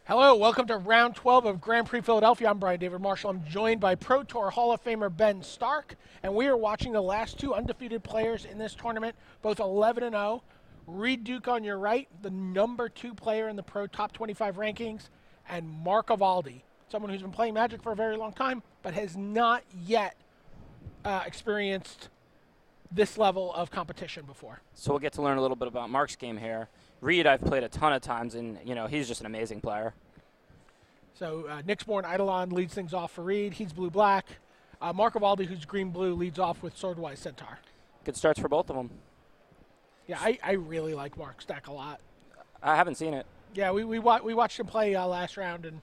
Hello, welcome to round 12 of Grand Prix Philadelphia. I'm Brian David Marshall. I'm joined by Pro Tour Hall of Famer Ben Stark, and we are watching the last two undefeated players in this tournament, both 11 and 0. Reed Duke on your right, the number 2 player in the Pro Top 25 rankings, and Mark Avaldi, someone who's been playing Magic for a very long time, but has not yet experienced this level of competition before. So we'll get to learn a little bit about Mark's game here. Reed, I've played a ton of times, and he's just an amazing player. So Nyxborn Eidolon leads things off for Reed. He's blue-black. Mark Avaldi, who's green-blue, leads off with Swordwise Centaur. Good starts for both of them. Yeah, I really like Mark's deck a lot. I haven't seen it. Yeah, we watched him play last round, and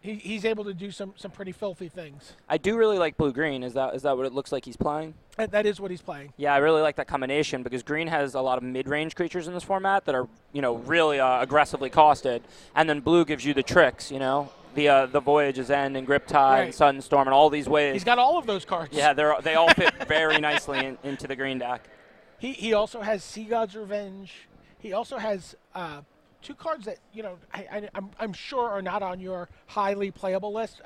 he's able to do some pretty filthy things. I do really like blue-green. Is that what it looks like he's playing? That is what he's playing. Yeah, I really like that combination because green has a lot of mid-range creatures in this format that are, really aggressively costed, and then blue gives you the tricks, the Voyage's End and Griptide Right. and Sudden Storm and all these ways. He's got all of those cards. Yeah, they all fit very nicely into the green deck. He also has Sea God's Revenge. He also has two cards that I'm sure are not on your highly playable list.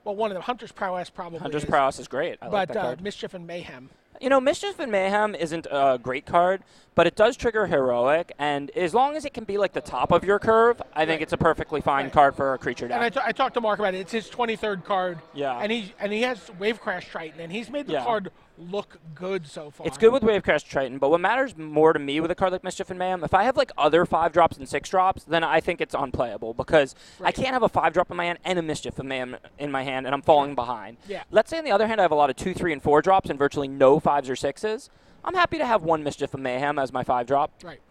Well, one of them, Hunter's Prowess, probably. Hunter's is. Prowess is great. I like that But card. Mischief and Mayhem. Mischief and Mayhem isn't a great card, but it does trigger Heroic, and as long as it can be like the top of your curve, I think it's a perfectly fine card for a creature deck. And I talked to Mark about it. It's his 23rd card. Yeah. And he has Wave Crash Triton, and he's made the card look good so far. It's good with Wavecrest Triton, but what matters more to me with a card like Mischief and Mayhem, if I have like other 5-drops and 6-drops, then I think it's unplayable because I can't have a 5-drop in my hand and a Mischief and Mayhem in my hand, and I'm falling behind. Yeah. Let's say on the other hand I have a lot of 2, 3, and 4-drops and virtually no 5s or 6s. I'm happy to have one Mischief and Mayhem as my 5-drop. Right.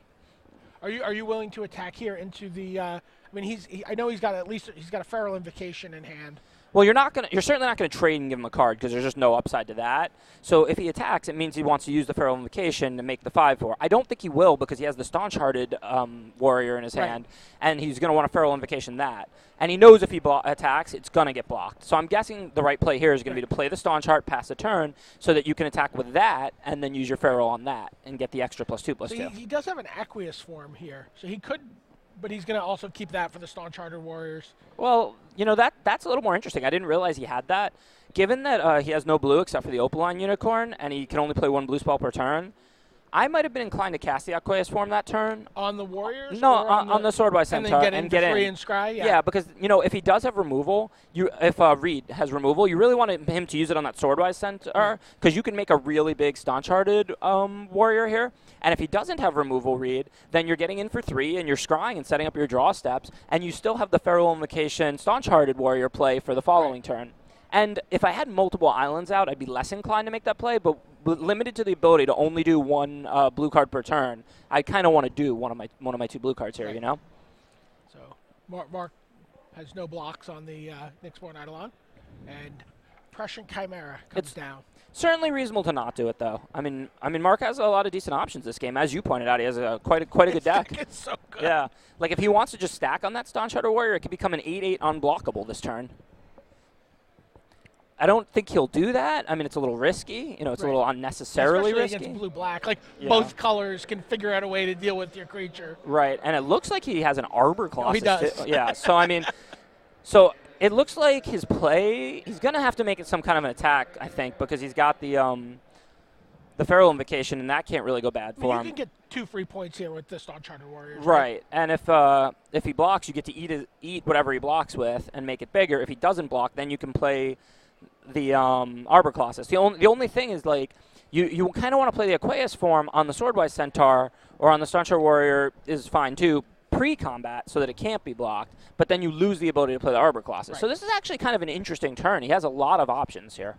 Are you willing to attack here into the? I know he's got a Feral Invocation in hand. Well, you're certainly not gonna trade and give him a card because there's just no upside to that. So if he attacks, it means he wants to use the Feral Invocation to make the 5/4. I don't think he will because he has the Staunch-Hearted Warrior in his hand, and he's gonna want a Feral Invocation that. And he knows if he attacks, it's gonna get blocked. So I'm guessing the right play here is gonna be to play the Staunch Heart, pass a turn, so that you can attack with that, and then use your Feral on that and get the extra +2/+2. So he does have an Aqueous form here, so he could. But he's going to also keep that for the Staunch Hearted Warriors. Well, that's a little more interesting. I didn't realize he had that. Given that he has no blue except for the Opaline Unicorn, and he can only play 1 blue spell per turn, I might have been inclined to cast the Aqueous form that turn. On the Warriors? No, on the Swordwise Centaur. And then get in free and scry? Yeah, because, if he does have removal, if Reed has removal, you really want him to use it on that Swordwise Centaur, because you can make a really big Staunch-Hearted Warrior here. And if he doesn't have removal, Reed, then you're getting in for 3, and you're scrying and setting up your draw steps, and you still have the Feral Invocation Staunch-Hearted Warrior play for the following turn. And if I had multiple islands out, I'd be less inclined to make that play, but limited to the ability to only do 1 blue card per turn, I kind of want to do one of my 2 blue cards here, So Mark has no blocks on the Nyxborn Eidolon, and Prescient Chimera comes down. Certainly reasonable to not do it, though. I mean, Mark has a lot of decent options this game. As you pointed out, he has quite a good deck. It's so good. Yeah. Like, if he wants to just stack on that Staunch-Hearted Warrior, it could become an 8/8 unblockable this turn. I don't think he'll do that. I mean, it's a little risky. It's a little unnecessarily Especially risky. against blue-black. Like, both colors can figure out a way to deal with your creature. Right, and it looks like he has an Arbor Colossus. He does. Too. Yeah, so, I mean, so it looks like his play, he's going to have to make it some kind of an attack, I think, because he's got the Feral Invocation, and that can't really go bad for him. You can get 2 free points here with the Staunch-Hearted Warriors. Right, and if he blocks, you get to eat whatever he blocks with and make it bigger. If he doesn't block, then you can play the Arbor Colossus. The only thing is, like, you kind of want to play the Aqueous form on the Swordwise Centaur or on the Staunch-Hearted Warrior is fine too, pre-combat, so that it can't be blocked, but then you lose the ability to play the Arbor Colossus. So this is actually kind of an interesting turn. He has a lot of options here.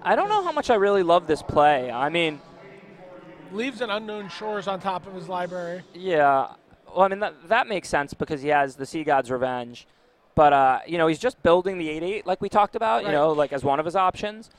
I don't know how much I really love this play. I mean, leaves an Unknown Shores on top of his library. Yeah. Well, I mean, that makes sense because he has the Sea God's Revenge. But, he's just building the 8/8 like we talked about, like as one of his options.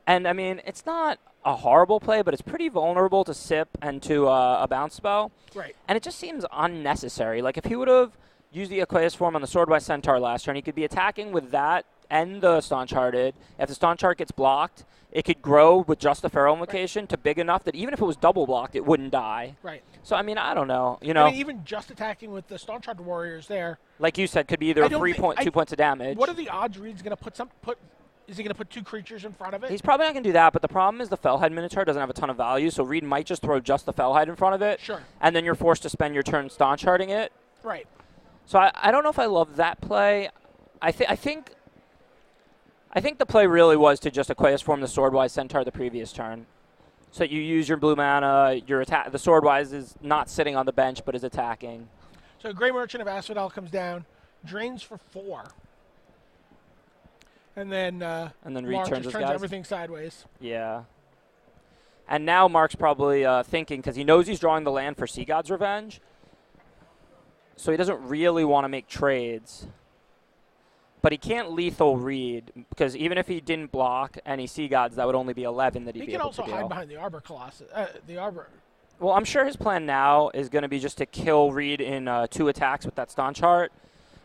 And, I mean, it's not a horrible play, but it's pretty vulnerable to SIP and to a bounce spell. Right. And it just seems unnecessary. Like, if he would have used the Aqueous form on the Swordwise Centaur last turn, he could be attacking with that and the Staunch Hearted. If the Staunch Heart gets blocked, it could grow with just the Feral Invocation to big enough that even if it was double blocked, it wouldn't die. Right. So, I mean, I don't know. I mean, even just attacking with the Staunch Hearted Warriors there. Like you said, could be either 2 points of damage. What are the odds Reed's going to put is he going to put 2 creatures in front of it? He's probably not going to do that, but the problem is the Fellhide Minotaur doesn't have a ton of value, so Reed might just throw just the Fellhide in front of it. Sure. And then you're forced to spend your turn Staunch Hearting it. Right. So I don't know if I love that play. I think the play really was to just Aqueous Form the Swordwise Centaur the previous turn. So you use your blue mana, the Swordwise is not sitting on the bench but is attacking. So Grey Merchant of Asphodel comes down, drains for 4. And then Mark just turns everything sideways. Yeah. And now Mark's probably thinking, because he knows he's drawing the land for Sea God's Revenge, so he doesn't really want to make trades. But he can't lethal Reed, because even if he didn't block any Sea Gods, that would only be 11 that he'd be able to deal. He can also hide behind the Arbor Colossus. The Arbor. Well, I'm sure his plan now is going to be just to kill Reed in 2 attacks with that Staunch Heart,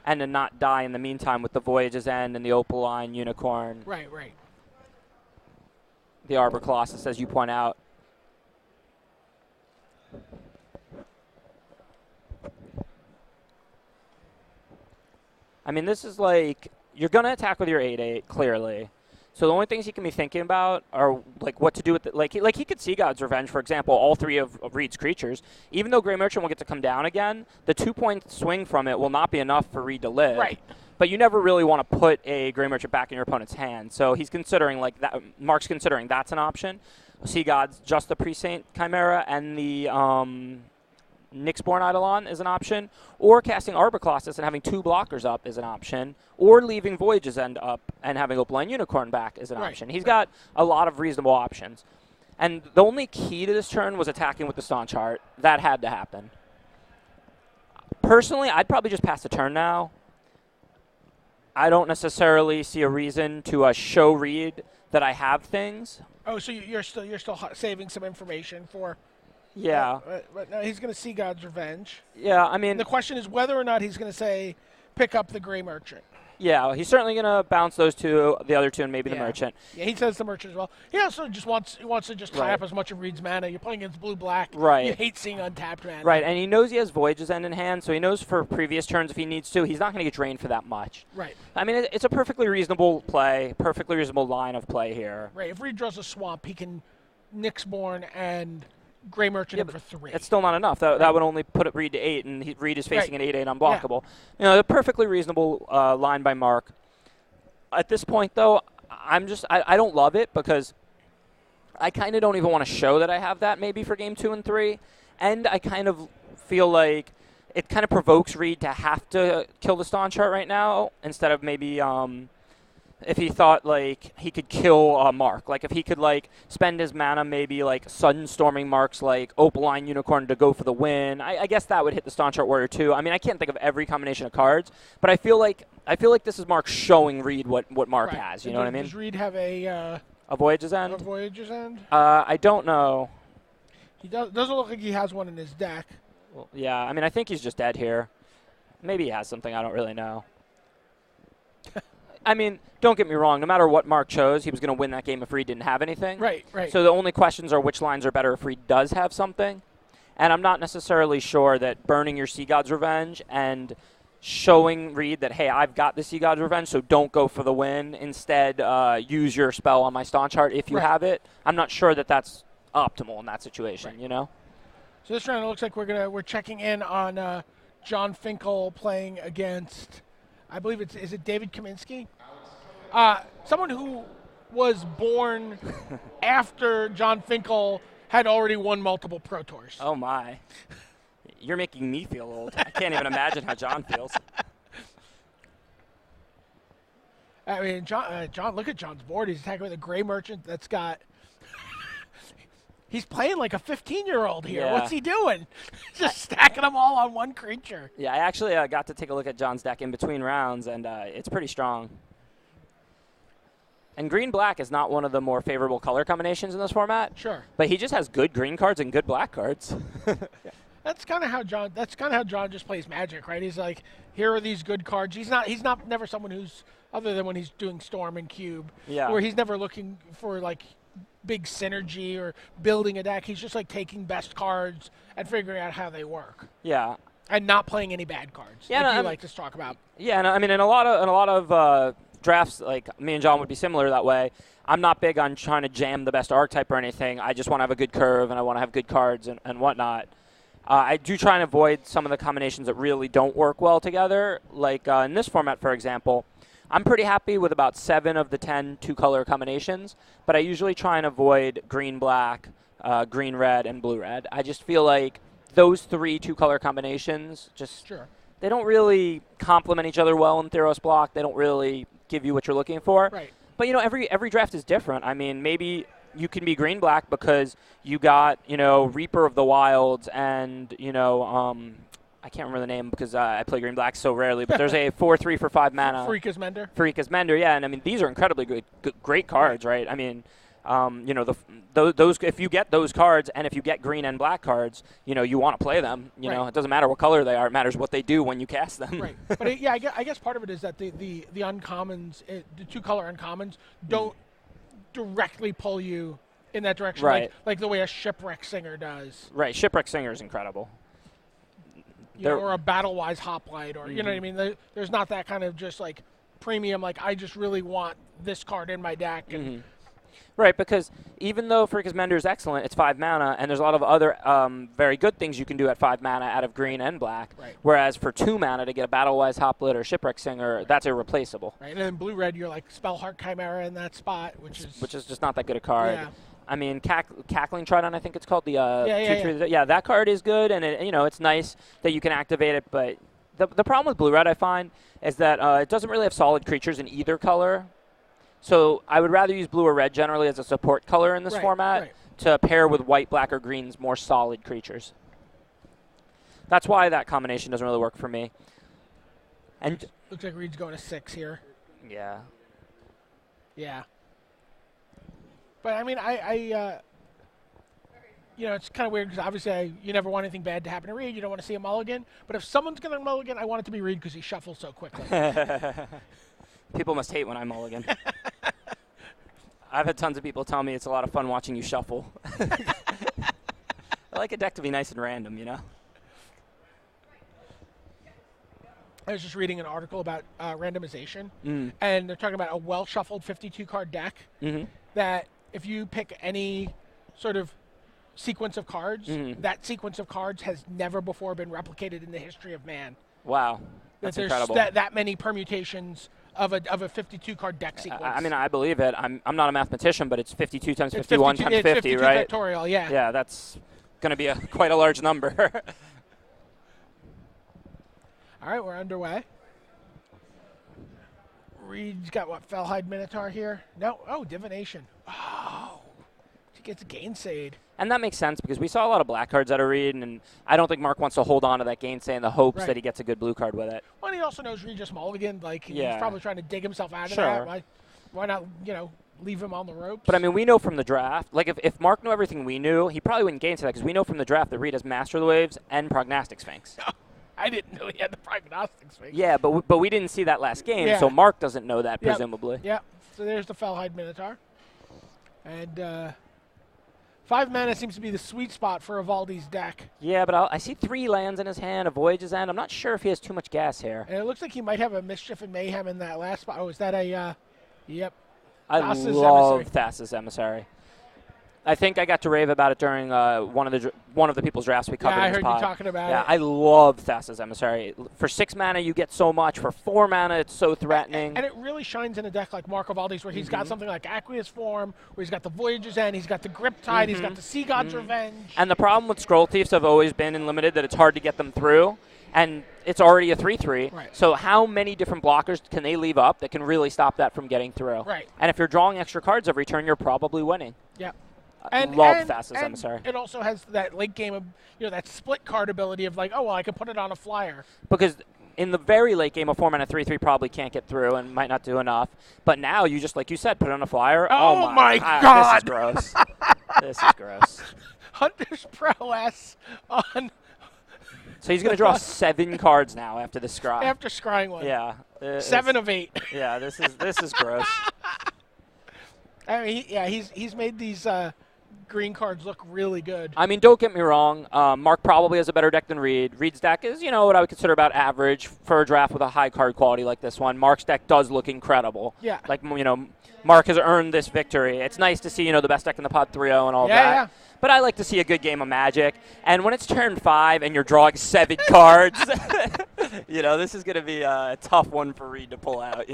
and to not die in the meantime with the Voyage's End and the Opaline Unicorn. Right. The Arbor Colossus, as you point out. I mean, this is like, you're going to attack with your 8/8, clearly. So the only things he can be thinking about are like what to do with it. Like he could see God's Revenge, for example, all 3 of Reed's creatures. Even though Grey Merchant will get to come down again, the 2-point swing from it will not be enough for Reed to live. Right. But you never really want to put a Grey Merchant back in your opponent's hand. So he's considering like that. Mark's considering that's an option. Sea Gods, just the Pre-Saint Chimera, and the Nyxborn Eidolon is an option, or casting Arbor Colossus and having 2 blockers up is an option, or leaving Voyage's End up and having Opaline Unicorn back is an option. He's got a lot of reasonable options. And the only key to this turn was attacking with the Staunch Heart. That had to happen. Personally, I'd probably just pass the turn now. I don't necessarily see a reason to show Reed that I have things. Oh, so you're still saving some information for... Yeah. But no, he's going to see God's Revenge. Yeah, I mean... The question is whether or not he's going to say, pick up the Grey Merchant. Yeah, he's certainly going to bounce those 2, the other 2, and maybe the Merchant. Yeah, he says the Merchant as well. He also just wants to just tie up as much of Reed's mana. You're playing against blue-black. Right. You hate seeing untapped mana. Right, and he knows he has Voyage's End in hand, so he knows for previous turns if he needs to, he's not going to get drained for that much. Right. I mean, it's a perfectly reasonable play, perfectly reasonable line of play here. Right, if Reed draws a swamp, he can Nyxborn and... Grey Merchant in for 3. It's still not enough. That would only put it Reed to 8, and Reed is facing an 8/8 unblockable. Yeah. A perfectly reasonable line by Mark. At this point, though, I don't love it because I kind of don't even want to show that I have that maybe for game 2 and 3, and I kind of feel like it kind of provokes Reed to have to kill the Staunch Heart right now instead of maybe if he thought like he could kill Mark, like if he could like spend his mana maybe like sudden storming Mark's like Opaline Unicorn to go for the win. I guess that would hit the Staunch Heart Warrior too. I mean, I can't think of every combination of cards, but I feel like this is Mark showing Reed what Mark has. You know what I mean? Does Reed have a Voyage's End? A Voyage's End? I don't know. He doesn't look like he has one in his deck. Well, yeah, I mean, I think he's just dead here. Maybe he has something. I don't really know. I mean, don't get me wrong. No matter what Mark chose, he was going to win that game if Reed didn't have anything. Right. So the only questions are which lines are better if Reed does have something. And I'm not necessarily sure that burning your Sea God's Revenge and showing Reed that, hey, I've got the Sea God's Revenge, so don't go for the win. Instead, use your spell on my Staunch Heart if you have it. I'm not sure that that's optimal in that situation, you know? So this round, it looks like we're checking in on John Finkel playing against, I believe is it David Kaminsky? Someone who was born after John Finkel had already won multiple Pro Tours. Oh, my. You're making me feel old. I can't even imagine how John feels. I mean, John, look at John's board. He's attacking with a Grey Merchant that's got... He's playing like a 15-year-old here. Yeah. What's he doing? Just stacking them all on one creature. Yeah, I actually got to take a look at John's deck in between rounds, and it's pretty strong. And green-black is not one of the more favorable color combinations in this format. Sure. But he just has good green cards and good black cards. That's kind of how John. That's kind of how John just plays Magic, right? He's like, here are these good cards. He's not. He's not never someone who's other than when he's doing Storm and Cube, Yeah. where he's never looking for like big synergy or building a deck. He's just like taking best cards and figuring out how they work, Yeah. and not playing any bad cards. Yeah, like no, you like to talk about. Yeah, and I mean, in a lot of drafts, like me and John would be similar that way. I'm not big on trying to jam the best archetype or anything. I just want to have a good curve, and I want to have good cards and whatnot. I do try and avoid some of the combinations that really don't work well together. Like in this format, for example, I'm pretty happy with about 7 of the 10 two-color combinations, but I usually try and avoid green-black, green-red, and blue-red. I just feel like those 3 two-color combinations just they don't really complement each other well in Theros block. They don't really give you what you're looking for. Right. But, every draft is different. I mean, maybe you can be green-black because you got, Reaper of the Wilds and, I can't remember the name because I play green-black so rarely, but there's a 4/3 for 5 mana. Freaka's Mender. Freaka's Mender, yeah. And, I mean, these are incredibly great cards, right? I mean, those if you get those cards and if you get green and black cards, you want to play them. You know, it doesn't matter what color they are. It matters what they do when you cast them. Right. But I guess part of it is that the uncommons, the two-color uncommons, don't directly pull you in that direction, Right. like the way a Shipwreck Singer does. Right. Shipwreck Singer is incredible. Or a Battle-Wise Hoplite, or you know what I mean. There's not that kind of just like premium. Like I just really want this card in my deck. And Right, because even though Freaka's Mender is excellent, it's 5 mana, and there's a lot of other very good things you can do at 5 mana out of green and black. Right. Whereas for 2 mana to get a Battle-Wise Hoplite or Shipwreck Singer, that's irreplaceable. Right, and then blue-red, you're like Spellheart Chimera in that spot, which is just not that good a card. Yeah. I mean, Cackling Trident, I think it's called, the Yeah, that card is good, and it's nice that you can activate it. But the problem with blue-red, I find, is that it doesn't really have solid creatures in either color. So I would rather use blue or red generally as a support color in this format to pair with white, black, or green's more solid creatures. That's why that combination doesn't really work for me. And looks like Reed's going to 6 here. Yeah. Yeah. But I mean, it's kind of weird because obviously you never want anything bad to happen to Reed. You don't want to see a mulligan. But if someone's going to mulligan, I want it to be Reed because he shuffles so quickly. People must hate when I mulligan. I've had tons of people tell me it's a lot of fun watching you shuffle. I like a deck to be nice and random, I was just reading an article about randomization, and they're talking about a well-shuffled 52-card deck that if you pick any sort of sequence of cards, that sequence of cards has never before been replicated in the history of man. Wow. That's incredible. That many permutations of a 52-card deck sequence. I mean, I believe it. I'm not a mathematician, but it's 52 times 51 times 50, 52 right? Factorial, yeah. Yeah, that's going to be quite a large number. All right, we're underway. Reed's got what, Fellhide Minotaur here? No, Divination. Oh, he gets Gainsayed. And that makes sense because we saw a lot of black cards out of Reed, and I don't think Mark wants to hold on to that Gainsay in the hopes that he gets a good blue card with it. Well, and he also knows Reed just mulliganed. Like, he's probably trying to dig himself out of that. Why not, leave him on the ropes? But, I mean, we know from the draft, like, if Mark knew everything we knew, he probably wouldn't Gainsay that because we know from the draft that Reed has Master of the Waves and Prognostic Sphinx. I didn't know he had the Prognostic Sphinx. Yeah, but we didn't see that last game, so Mark doesn't know that, presumably. Yeah, so there's the Fellhide Minotaur. And 5 mana seems to be the sweet spot for Evaldi's deck. Yeah, but I see 3 lands in his hand, a Voyage's End. I'm not sure if he has too much gas here. And it looks like he might have a Mischief and Mayhem in that last spot. Oh, is that a, yep. I Thassa's love Emissary. Thassa's Emissary. I think I got to rave about it during one of the people's drafts we covered. Yeah, I in this heard pod. you talking about it. Yeah, I love Thassa's Emissary. For 6 mana, you get so much. For 4 mana, it's so threatening. And it really shines in a deck like Mark Evaldi's where he's got something like Aqueous Form, where he's got the Voyage's End, he's got the Grip Tide, he's got the Sea God's Revenge. And the problem with Scroll Thieves have always been in Limited that it's hard to get them through. And it's already a 3/3. Right. So how many different blockers can they leave up that can really stop that from getting through? Right. And if you're drawing extra cards every turn, you're probably winning. Yeah. Love Thassa's Emissary. It also has that late game, that split card ability of like, oh, well, I can put it on a flyer. Because in the very late game, a 4-mana 3/3 probably can't get through and might not do enough. But now you just, like you said, put it on a flyer. Oh my God. This is gross. This is gross. Hunter's Prowess on So he's going to draw 7 cards now after the scry. After scrying one. Yeah. 7 of 8. Yeah, this is gross. I mean, he's made these green cards look really good. I mean, don't get me wrong. Mark probably has a better deck than Reed. Reed's deck is, what I would consider about average for a draft with a high card quality like this one. Mark's deck does look incredible. Yeah. Like, Mark has earned this victory. It's nice to see, the best deck in the pod 3-0 and all that. Yeah. But I like to see a good game of Magic. And when it's turn 5 and you're drawing 7 cards, this is going to be a tough one for Reed to pull out,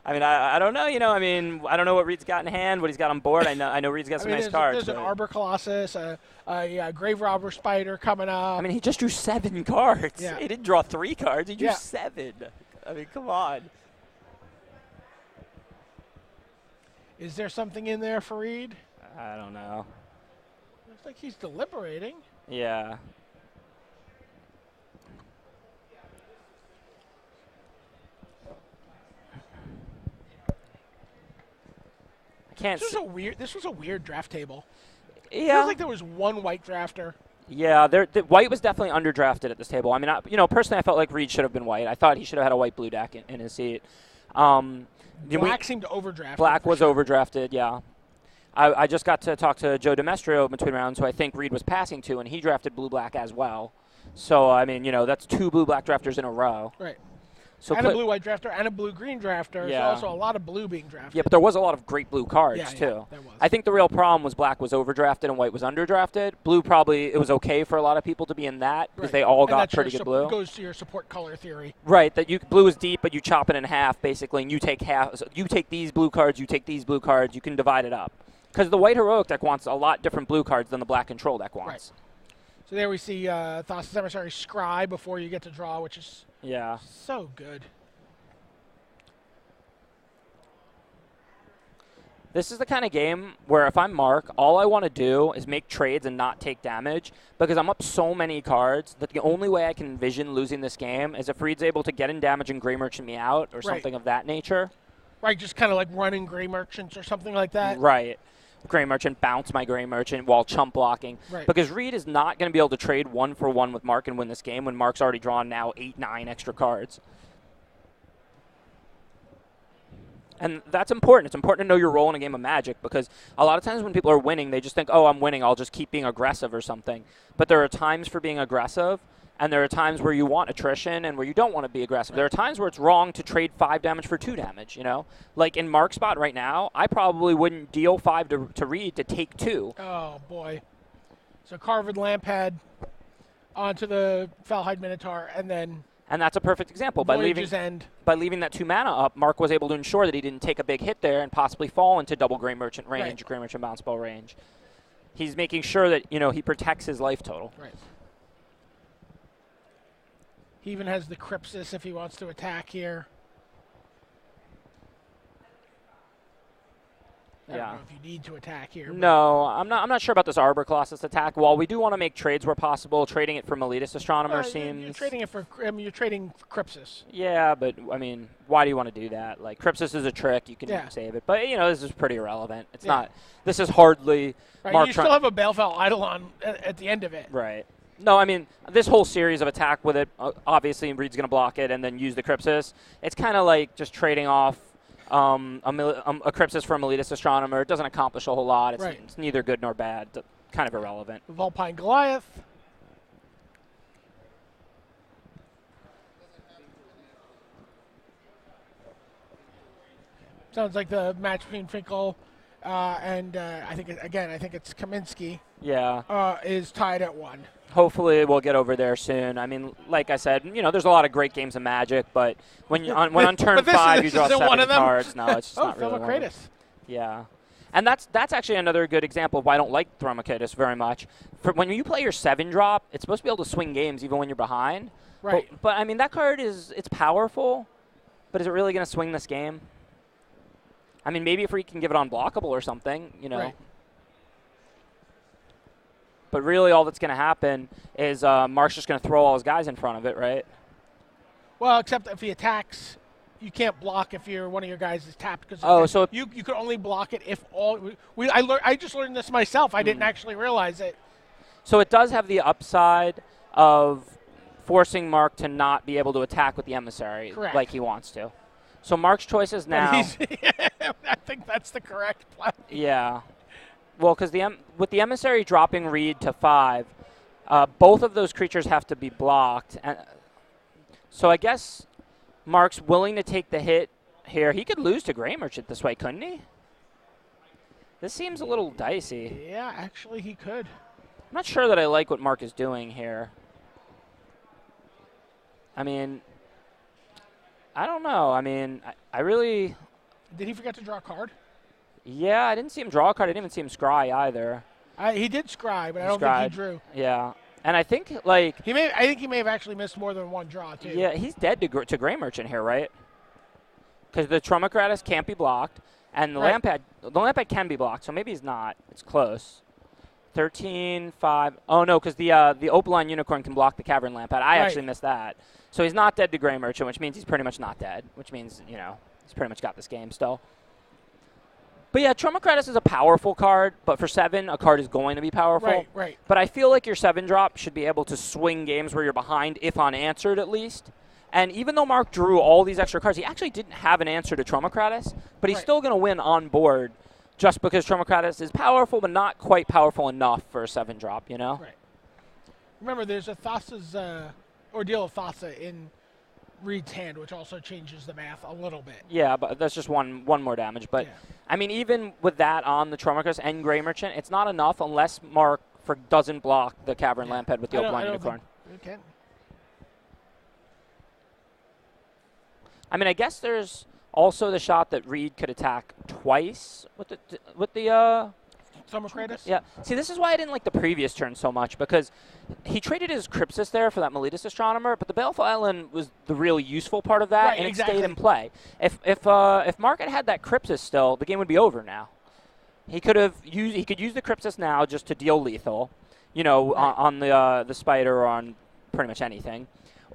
I mean, I don't know, I don't know what Reed's got in hand, what he's got on board. I know Reed's got some nice cards. There's an Arbor Colossus, a Grave Robber Spider coming up. I mean, he just drew 7 cards. Yeah. He didn't draw 3 cards. He drew 7. I mean, come on. Is there something in there for Reed? I don't know. Looks like he's deliberating. Yeah. This was a weird draft table. Yeah. It feels like there was one white drafter. Yeah, white was definitely underdrafted at this table. I mean, personally, I felt like Reed should have been white. I thought he should have had a white-blue deck in his seat. Black seemed overdrafted. Black was overdrafted, yeah. I just got to talk to Joe Demestrio between rounds, who I think Reed was passing to, and he drafted blue-black as well. So, I mean, that's 2 blue-black drafters in a row. Right. So and a blue-white drafter and a blue-green drafter. Yeah. There's also a lot of blue being drafted. Yeah, but there was a lot of great blue cards, too. Yeah, there was. I think the real problem was black was overdrafted and white was underdrafted. Blue probably, it was okay for a lot of people to be in that because they all got pretty good blue. It goes to your support color theory. Right, that blue is deep, but you chop it in half, basically, and you take half. So you take these blue cards, you take these blue cards, you can divide it up. Because the white heroic deck wants a lot different blue cards than the black control deck wants. Right. So there we see Thassa's Emissary scry before you get to draw, which is so good. This is the kind of game where if I'm Mark, all I want to do is make trades and not take damage because I'm up so many cards that the only way I can envision losing this game is if Reed's able to get in damage and Gray Merchant me out or something of that nature. Right, just kind of like running Gray Merchants or something like that. Right. Gray Merchant, bounce my Gray Merchant while chump blocking. Right. Because Reed is not going to be able to trade 1-for-1 with Mark and win this game when Mark's already drawn now 8-9 extra cards. And that's important. It's important to know your role in a game of Magic because a lot of times when people are winning, they just think, oh, I'm winning, I'll just keep being aggressive or something. But there are times for being aggressive, and there are times where you want attrition and where you don't want to be aggressive. There are times where it's wrong to trade 5 damage for 2 damage, Like in Mark's spot right now, I probably wouldn't deal 5 to Reed to take 2. Oh, boy. So Carved Lampad onto the Falhide Minotaur, and then... And that's a perfect example. By leaving that 2 mana up, Mark was able to ensure that he didn't take a big hit there and possibly fall into double Gray Merchant range, Gray Merchant bounce ball range. He's making sure that, he protects his life total. Right. He even has the Crypsis if he wants to attack here. I don't know if you need to attack here. No, I'm not sure about this Arbor Colossus attack. While we do want to make trades where possible, trading it for Meletus Astronomer seems... You're trading it for... you're trading Crypsis. Yeah, but, I mean, why do you want to do that? Like, Crypsis is a trick. You can save it. But, this is pretty irrelevant. It's not... This is hardly... Right, you still have a Balefell Eidolon at the end of it. Right. No, I mean, this whole series of attack with it, obviously Reed's going to block it and then use the Crypsis. It's kind of like just trading off a Crypsis for a Meletus Astronomer. It doesn't accomplish a whole lot. It's neither good nor bad. Kind of irrelevant. Vulpine Goliath. Sounds like the match between Finkel and I think it's Kaminsky. Yeah. Is tied at 1. Hopefully we'll get over there soon. I mean, like I said, there's a lot of great games of Magic, but when on turn 5 you draw 7 cards, no, it's just not really one. Thermocratus. Yeah. And that's actually another good example of why I don't like Thermocratus very much. For when you play your 7-drop, it's supposed to be able to swing games even when you're behind. Right. But I mean, that card it's powerful, but is it really going to swing this game? I mean, maybe if we can give it unblockable or something, Right. But really all that's going to happen is Mark's just going to throw all his guys in front of it, right? Well, except if he attacks, you can't block if one of your guys is tapped. So you could only block it if all... I just learned this myself. I didn't actually realize it. So it does have the upside of forcing Mark to not be able to attack with the emissary Correct. like he wants to. So Mark's choices now. I think that's the correct play. Yeah. Well, because with the emissary dropping Reed to 5, both of those creatures have to be blocked. And so I guess Mark's willing to take the hit here. He could lose to Gray Merchant this way, couldn't he? This seems a little dicey. Yeah, actually he could. I'm not sure that I like what Mark is doing here. I mean, I don't know. I mean, I really... Did he forget to draw a card? Yeah, I didn't see him draw a card. I didn't even see him scry either. He did scry, but I don't think he drew. Yeah. And I think, like... I think he may have actually missed more than one draw, too. Yeah, he's dead to Gray Merchant here, right? Because the Tromacratus can't be blocked, and the Lampad can be blocked, so maybe he's not. It's close. 13, 5. Oh, no, because the Opaline Unicorn can block the Cavern Lampad. I actually missed that. So he's not dead to Gray Merchant, which means he's pretty much not dead, which means, he's pretty much got this game still. But yeah, Tromacratus is a powerful card, but for 7, a card is going to be powerful. Right. But I feel like your 7-drop should be able to swing games where you're behind, if unanswered at least. And even though Mark drew all these extra cards, he actually didn't have an answer to Tromacratus, but he's still going to win on board just because Tromacratus is powerful, but not quite powerful enough for a 7-drop, Right. Remember, there's a Thassa's Ordeal of Thassa in Reed's hand, which also changes the math a little bit. Yeah, but that's just one more damage. But, I mean, even with that on the Tromacratus and Gray Merchant, it's not enough unless Mark doesn't block the Cavern Lamphead with the Opaline Unicorn. I mean, I guess there's also the shot that Reed could attack twice with the Tromacratus? Yeah. See, this is why I didn't like the previous turn so much, because he traded his Crypsis there for that Meletus Astronomer, but the Baleful Island was the really useful part of that, and it stayed in play. If Mark had that Crypsis still, the game would be over now. He could use the Crypsis now just to deal lethal, on the Spider or on pretty much anything.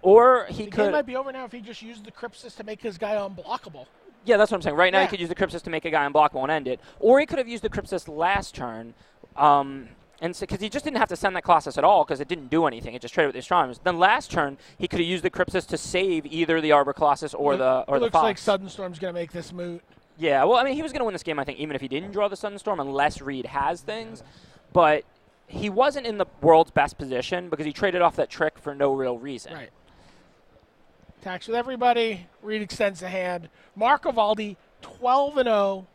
Or the game might be over now if he just used the Crypsis to make his guy unblockable. Yeah, that's what I'm saying. Right now he could use the Crypsis to make a guy unblockable and end it. Or he could have used the Crypsis last turn, because he just didn't have to send that Colossus at all because it didn't do anything. It just traded with the Astronomers. Then last turn he could have used the Crypsis to save either the Arbor Colossus or the Fox. Looks like Sudden Storm's going to make this moot. Yeah, well, I mean, he was going to win this game, I think, even if he didn't draw the Sudden Storm, unless Reed has things. But he wasn't in the world's best position because he traded off that trick for no real reason. Right. Attacks with everybody. Reed extends the hand. Mark Evaldi, 12-0.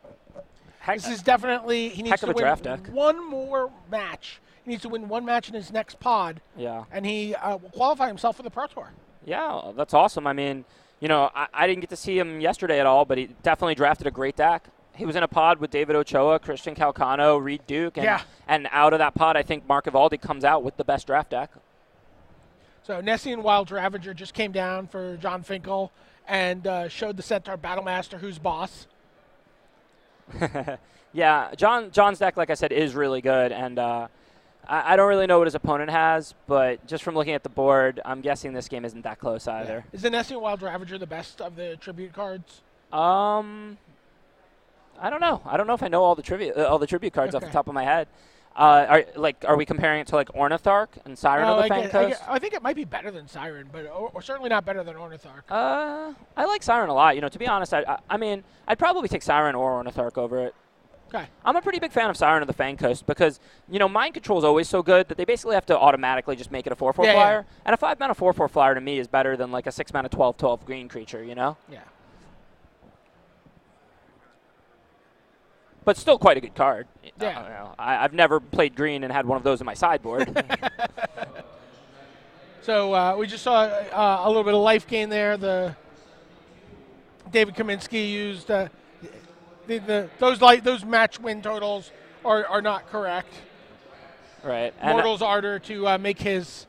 This is definitely, he needs to win one more match. He needs to win one match in his next pod. Yeah. And he will qualify himself for the Pro Tour. Yeah, that's awesome. I mean, I didn't get to see him yesterday at all, but he definitely drafted a great deck. He was in a pod with David Ochoa, Christian Calcano, Reed Duke, and out of that pod, I think Mark Evaldi comes out with the best draft deck. So Nessian Wild Ravager just came down for John Finkel and showed the Centaur Battlemaster who's boss. Yeah, John's deck, like I said, is really good, and I don't really know what his opponent has, but just from looking at the board, I'm guessing this game isn't that close either. Is the Nessian Wild Ravager the best of the tribute cards? I don't know. I don't know if I know all the tribute cards off the top of my head. Are we comparing it to like Ornithark and Siren of the Fang Coast? I think it might be better than Siren, but or certainly not better than Ornithark. I like Siren a lot. To be honest, I mean, I'd probably take Siren or Ornithark over it. Okay. I'm a pretty big fan of Siren of the Fang Coast because, Mind Control is always so good that they basically have to automatically just make it a 4/4 flyer. Yeah. And a 5-mana 4/4 flyer to me is better than like a 6-mana 12/12 green creature, Yeah. But still quite a good card. Yeah. I've never played green and had one of those in my sideboard. So we just saw a little bit of life gain there. The David Kaminsky used those match win totals are not correct. Right. Mortal's Ardor to make his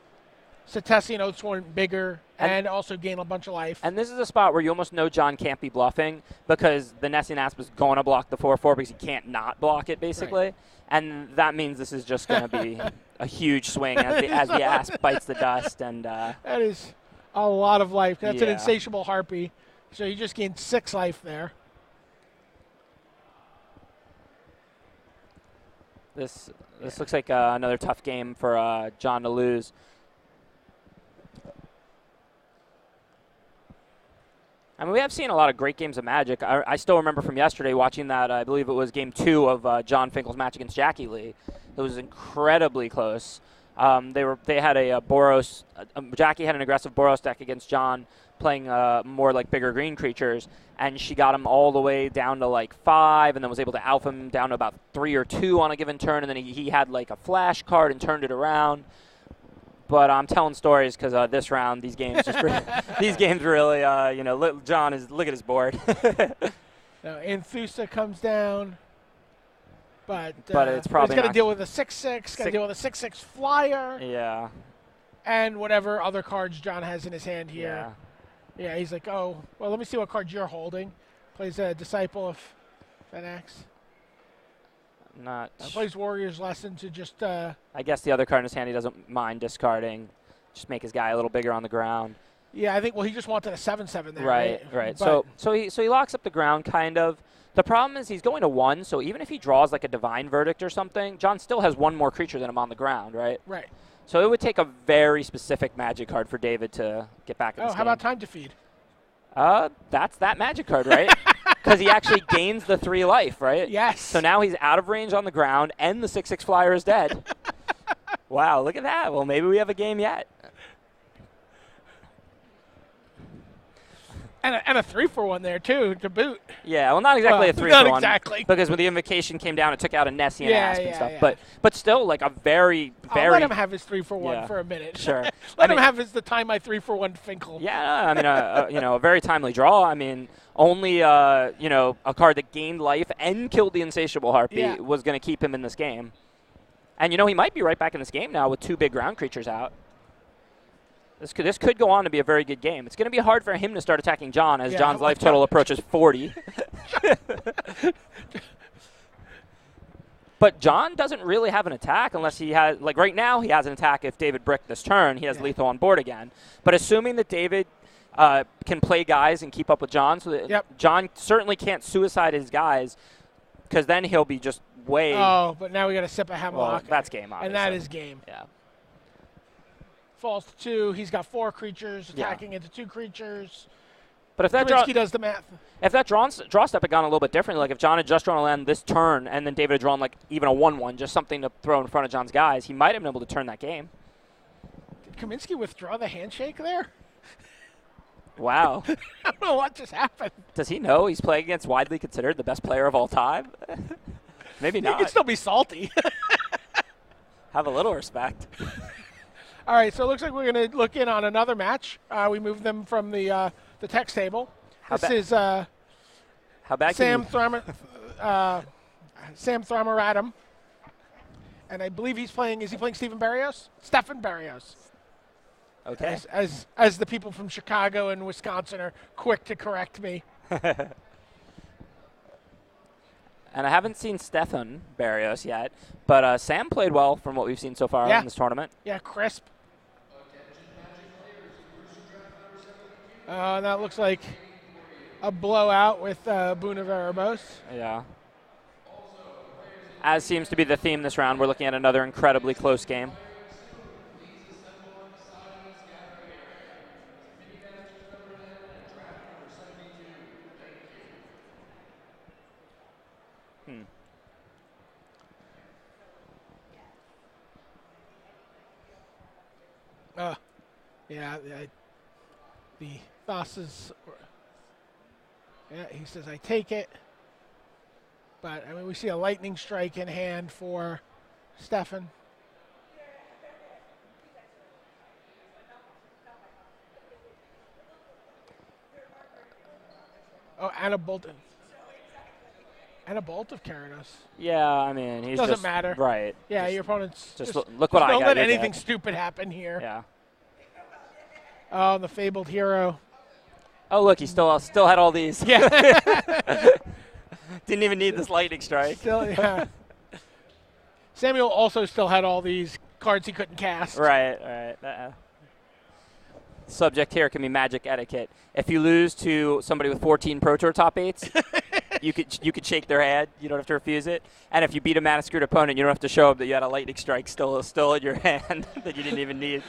Setesian Oathsworn bigger and also gain a bunch of life. And this is a spot where you almost know John can't be bluffing because the Nessian Asp is going to block the 4/4 because he can't not block it, basically. Right. And that means this is just going to be a huge swing as the Asp bites the dust. And that is a lot of life. That's an insatiable Harpy. So you just gained 6 life there. This looks like another tough game for John to lose. I mean, we have seen a lot of great games of Magic. I still remember from yesterday watching that, I believe it was Game 2 of John Finkel's match against Jackie Lee. It was incredibly close. They had a Boros. Jackie had an aggressive Boros deck against John, playing more like bigger green creatures, and she got him all the way down to like 5, and then was able to alpha him down to about 3 or 2 on a given turn, and then he had like a flash card and turned it around. But I'm telling stories because this round, these games these games really, John is, look at his board. Now, Anthusa comes down, but it's probably he's going to deal with a 6/6, going to deal with a 6/6 flyer. Yeah. And whatever other cards John has in his hand here. Yeah. Yeah, he's like, oh, well, let me see what cards you're holding. Plays a Disciple of Fenax. Plays Warrior's Lesson to just... I guess the other card in his hand he doesn't mind discarding. Just make his guy a little bigger on the ground. Yeah, I think, well, he just wanted a 7/7 there, right. So he locks up the ground, kind of. The problem is he's going to 1, so even if he draws like a Divine Verdict or something, John still has 1 more creature than him on the ground, right? Right. So it would take a very specific Magic card for David to get back in this game. How about Time to Feed? That's that Magic card, right? Because he actually gains the 3 life, right? Yes. So now he's out of range on the ground, and the 6/6 flyer is dead. Wow, look at that. Well, maybe we have a game yet. And a 3-for-1 there, too, to boot. Yeah, well, not exactly a 3-for-1. Not exactly. Because when the invocation came down, it took out a Nessie and Asp and stuff. Yeah. But still, like a very... Let him have his 3-for-1 for a minute. Sure. Let him have the time my 3-for-1 Finkel. Yeah, I mean, a very timely draw. I mean, only, a card that gained life and killed the Insatiable Harpy was going to keep him in this game. And, he might be right back in this game now with 2 big ground creatures out. This could go on to be a very good game. It's going to be hard for him to start attacking John as John's life total approaches 40. But John doesn't really have an attack unless he has, like right now he has an attack if David bricked this turn. He has lethal on board again. But assuming that David can play guys and keep up with John, so that John certainly can't suicide his guys because then he'll be just way... Oh, but now we got to sip a Hemlock. Well, that's game, obviously. And that is game. Yeah. Falls to 2. He's got 4 creatures attacking into 2 creatures. But if that does the math. If that draw step had gone a little bit differently, like if John had just drawn a land this turn and then David had drawn like even a 1/1, just something to throw in front of John's guys, he might have been able to turn that game. Did Kaminsky withdraw the handshake there? Wow. I don't know what just happened. Does he know he's playing against widely considered the best player of all time? Maybe not. He can still be salty. Have a little respect. All right, so it looks like we're going to look in on another match. We moved them from the text table. This is how bad Sam Thromeratum. And I believe is he playing Stephen Barrios? Stefan Barrios. Okay. As the people from Chicago and Wisconsin are quick to correct me. And I haven't seen Stefan Barrios yet, but Sam played well from what we've seen so far in this tournament. Yeah, crisp. That looks like a blowout with Boona Veribos. Yeah. As seems to be the theme this round, we're looking at another incredibly close game. The Thassa's. Yeah, he says, I take it. But, I mean, we see a lightning strike in hand for Stefan. Oh, and a bolt. And a bolt of Keranos. Yeah, I mean, he's doesn't matter. Right. Yeah, your opponent's just look what I got. Don't let anything stupid happen here. Yeah. Oh, the fabled hero. Oh, look, he still had all these. Yeah. Didn't even need this lightning strike. Still, yeah. Samuel also still had all these cards he couldn't cast. Right. Subject here can be Magic etiquette. If you lose to somebody with 14 Pro Tour top 8s, you could shake their hand. You don't have to refuse it. And if you beat a mana screwed opponent, you don't have to show them that you had a lightning strike still in your hand that you didn't even need.